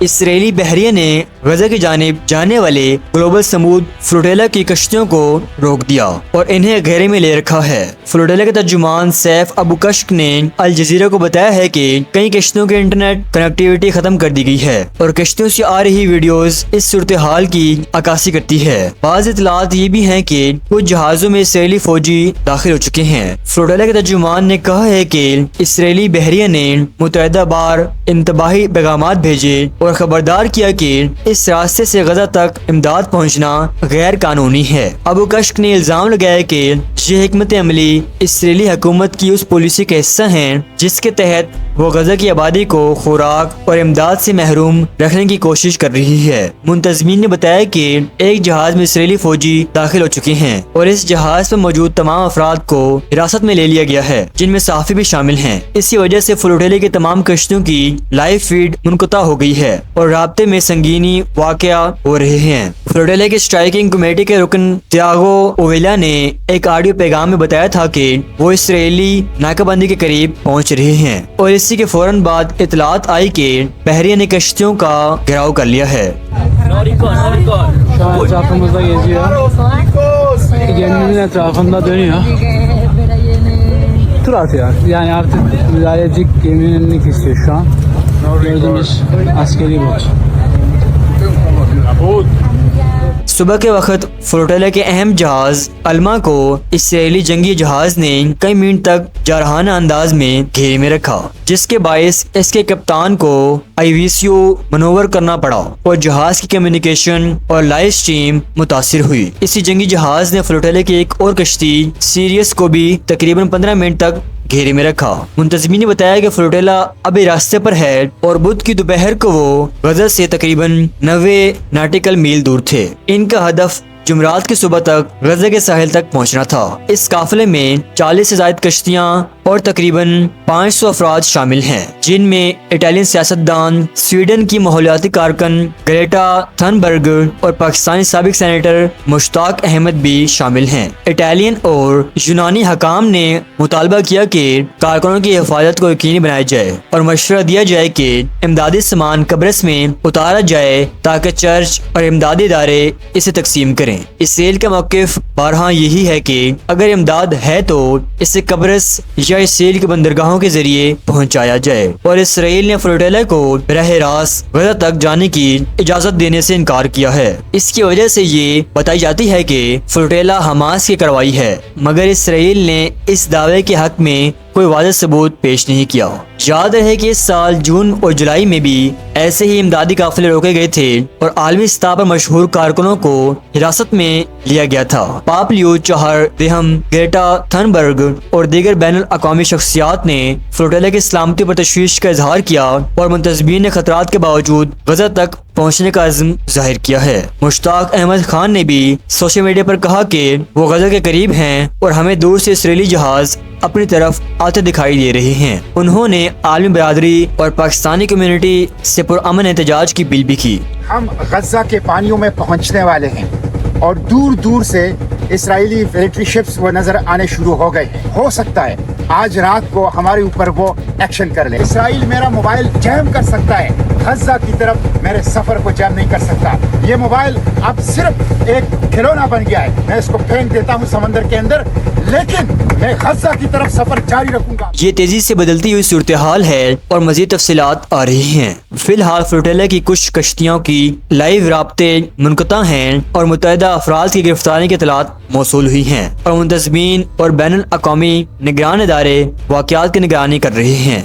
اسرائیلی بحریہ نے غزہ کی جانب جانے والے گلوبل سمود فلوٹیلا کی کشتیوں کو روک دیا اور انہیں گھیرے میں لے رکھا ہے۔ فلوٹیلا کے ترجمان سیف ابو کشک نے الجزیرہ کو بتایا ہے کہ کئی کشتیوں کے انٹرنیٹ کنیکٹیویٹی ختم کر دی گئی ہے اور کشتیوں سے آ رہی ویڈیوز اس صورتحال کی عکاسی کرتی ہے۔ بعض اطلاعات یہ بھی ہیں کہ کچھ جہازوں میں اسرائیلی فوجی داخل ہو چکے ہیں۔ فلوٹیلا کے ترجمان نے کہا ہے کہ اسرائیلی بحریہ نے متعددہ بار انتباہی پیغامات بھیجے اور خبردار کیا کہ اس راستے سے غزہ تک امداد پہنچنا غیر قانونی ہے۔ ابو کشک نے الزام لگایا کہ یہ حکمت عملی اسرائیلی حکومت کی اس پالیسی کا حصہ ہیں جس کے تحت وہ غزہ کی آبادی کو خوراک اور امداد سے محروم رکھنے کی کوشش کر رہی ہے۔ منتظمین نے بتایا کہ ایک جہاز میں اسرائیلی فوجی داخل ہو چکے ہیں اور اس جہاز پر موجود تمام افراد کو حراست میں لے لیا گیا ہے جن میں صحافی بھی شامل ہیں۔ اسی وجہ سے فلوٹیلا کی تمام کشتیوں کی لائیو فیڈ منقطع ہو گئی ہے اور رابطے میں سنگینی واقع ہو رہے ہیں۔ فلوٹیلا کی اسٹرائکنگ کمیٹی کے رکن تیاگو اویلا نے ایک آڈیو پیغام میں بتایا تھا کہ وہ اسرائیلی ناکہ بندی کے قریب پہنچ رہے ہیں اور اسی کے فوراً بعد اطلاعات آئی کہ بحریہ نے کشتیوں کا گھیراؤ کر lیا ہے۔ Etrafımızda geziyor. Geminin etrafında dönüyor. Tur atıyor. Yani artık müdahaleci geminin kesiyor şu an. Gördüğümüz askeri bot. صبح کے وقت فلوٹیلا کے اہم جہاز الما کو اسرائیلی جنگی جہاز نے کئی منٹ تک جارحانہ انداز میں گھیرے میں رکھا جس کے باعث اس کے کپتان کو آئیویسیو منور کرنا پڑا اور جہاز کی کمیونیکیشن اور لائیو اسٹریم متاثر ہوئی۔ اسی جنگی جہاز نے فلوٹیلا کی ایک اور کشتی سیریس کو بھی تقریباً 15 منٹ تک گھیرے میں رکھا۔ منتظمین نے بتایا کہ فلوٹیلا اب راستے پر ہے اور بدھ کی دوپہر کو وہ غزہ سے تقریباً 90 ناٹیکل میل دور تھے۔ ان کا ہدف جمعرات کی صبح تک غزہ کے ساحل تک پہنچنا تھا۔ اس قافلے میں 40 سے زائد کشتیاں اور تقریباً 500 افراد شامل ہیں جن میں اٹالین سیاستدان، سویڈن کی ماحولیاتی کارکن گریٹا تھنبرگ اور پاکستانی سابق سینیٹر مشتاق احمد بھی شامل ہیں۔ اٹالین اور یونانی حکام نے مطالبہ کیا کہ کارکنوں کی حفاظت کو یقینی بنایا جائے اور مشورہ دیا جائے کہ امدادی سامان قبرص میں اتارا جائے تاکہ چرچ اور امدادی ادارے اسے تقسیم کریں۔ اسرائیل کا موقف بارہا یہی ہے کہ اگر امداد ہے تو اسے قبرص یا اسرائیل کی بندرگاہوں کے ذریعے پہنچایا جائے، اور اسرائیل نے فلوٹیلا کو براہ راست غزہ تک جانے کی اجازت دینے سے انکار کیا ہے۔ اس کی وجہ سے یہ بتائی جاتی ہے کہ فلوٹیلا حماس کی کارروائی ہے، مگر اسرائیل نے اس دعوے کے حق میں کوئی واضح ثبوت پیش نہیں کیا۔ یاد رہے کہ اس سال جون اور جولائی میں بھی ایسے ہی امدادی قافلے روکے گئے تھے اور عالمی سطح پر مشہور کارکنوں کو حراست میں لیا گیا تھا۔ پاپ لیو چہار دہم، گریٹا تھنبرگ اور دیگر بین الاقوامی شخصیات نے فلوٹیلا کی سلامتی پر تشویش کا اظہار کیا اور منتظمین نے خطرات کے باوجود غزہ تک پہنچنے کا عزم ظاہر کیا ہے۔ مشتاق احمد خان نے بھی سوشل میڈیا پر کہا کہ وہ غزہ کے قریب ہیں اور ہمیں دور سے اسرائیلی جہاز اپنی طرف آتے دکھائی دے رہے ہیں۔ انہوں نے عالمی برادری اور پاکستانی کمیونٹی سے پرامن احتجاج کی اپیل بھی کی۔ ہم غزہ کے پانیوں میں پہنچنے والے ہیں اور دور دور سے اسرائیلی ملٹری شپس وہ نظر آنے شروع ہو گئے ہیں۔ ہو سکتا ہے آج رات کو ہمارے اوپر وہ ایکشن کر لے۔ اسرائیل میرا موبائل جیم کر سکتا ہے، غزہ کی طرف میرے سفر کو جیم نہیں کر سکتا۔ یہ موبائل اب صرف ایک کھلونا بن گیا ہے، میں اس کو پھینک دیتا ہوں سمندر کے اندر، لیکن میں غزہ کی طرف سفر جاری رکھوں گا۔ یہ تیزی سے بدلتی ہوئی صورتحال ہے اور مزید تفصیلات آ رہی ہیں۔ فی الحال فلوٹیلا کی کچھ کشتیوں کی لائیو رابطے منقطع ہیں اور متعددہ افراد کی گرفتاری کی اطلاعات موصول ہوئی ہیں اور منتظمین اور بین الاقوامی نگران ادارے واقعات کی نگرانی کر رہے ہیں۔